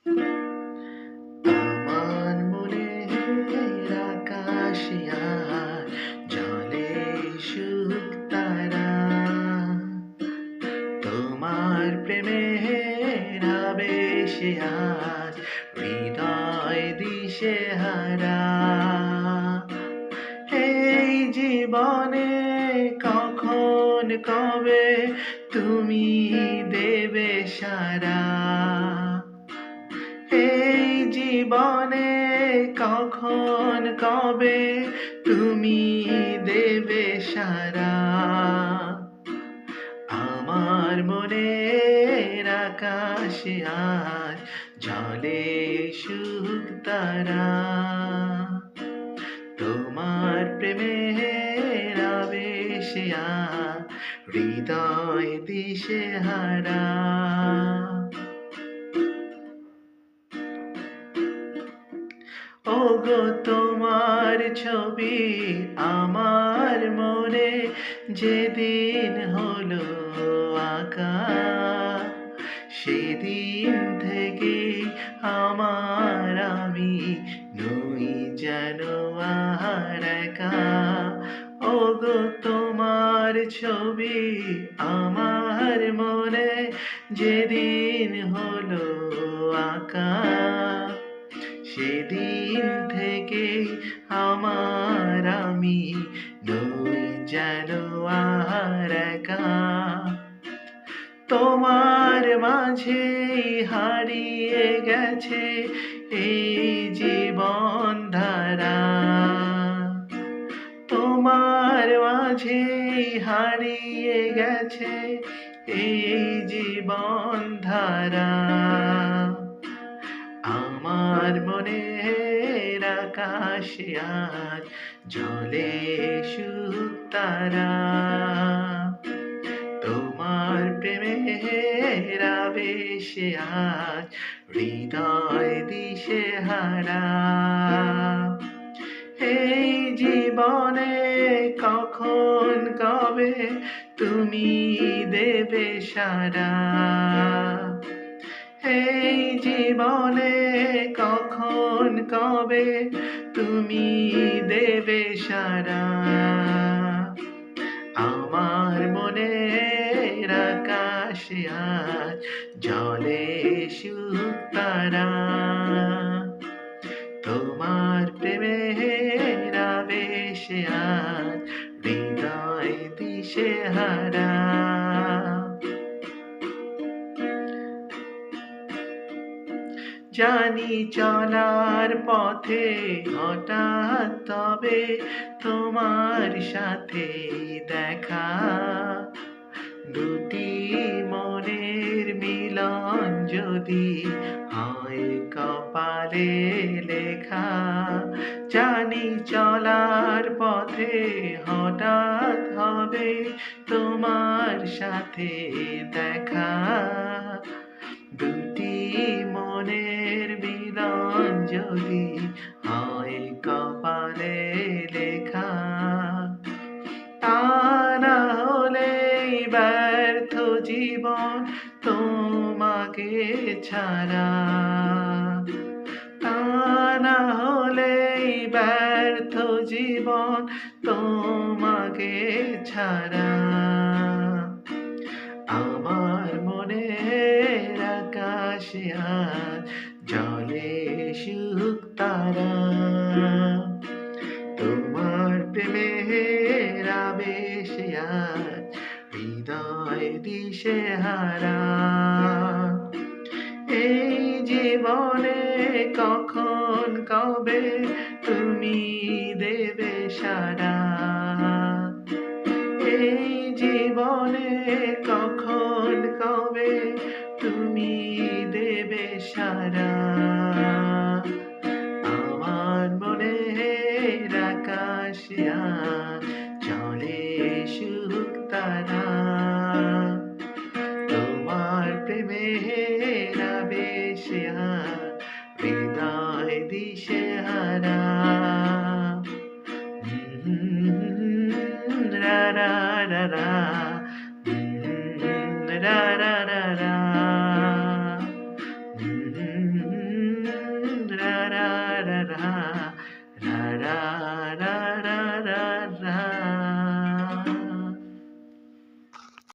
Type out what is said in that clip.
আমার মনের আকাশে আজ জলে শুকতারা, তোমার প্রেমের আবেশে আজ হৃদয় দিশেহারা। এই জীবনে কখন কবে তুমি দেবে সাড়া, এই জীবনে কখন কবে তুমি দেবে সাড়া। আমার মনের আকাশে আজ জলে শুকতারা, তোমার প্রেমের আবেশে আজ হৃদয় দিশেহারা। ওগো তোমার ছবি আমার মনে যেদিন হলো আঁকা, সেদিন থেকে আমার আমি নই যেন আর একা। ওগো তোমার ছবি আমার মনে যেদিন হলো আঁকা, সেদিন থেকে আমার আমি নই যেন আর একা। তোমার মাঝে হারিয়ে গেছে এই জীবন ধারা, তোমার মাঝে হারিয়ে গেছে এই জীবন ধারা। আমার মনের আকাশে আজ জলে শুকতারা, তোমার প্রেমের আবেশে আজ হৃদয় দিশেহারা। এই জীবনে কখন কবে তুমি দেবে সাড়া, এই জীবনে কখন কবে তুমি দেবে সাড়া। আমার মনের আকাশে আজ জলে শুকতারা, তোমার প্রেমের আবেশে আজ হৃদয় দিশেহারা। জানি চলার পথে হঠাৎ তবে তোমার সাথে দেখা, দুটি মনের মিলন যদি হয় কপালে লেখা। জানি চলার পথে হঠাৎ হবে তোমার সাথে দেখা, দুটি মনের মিলন যদি হয় কপালে লেখা। তা না হলে ব্যর্থ জীবন তোমাকে ছাড়া, তা না হলে ব্যর্থ জীবন তোমাকে ছাড়া। আমার মনের আকাশে আজ জলে শুকতারা, তোমার প্রেমের আবেশে আজ হৃদয় দিশেহারা। এই জীবনে কখন কবে তুমি দেবে সাড়া, এই জীবনে কখন কবে তুমি দেবে সাড়া। আমার মনের আকাশে আজ জলে শুকতারা, তোমার প্রেমের আবেশে আজ হৃদয় দিশেহারা। রা রা রা রা, রা রা রা রা, রা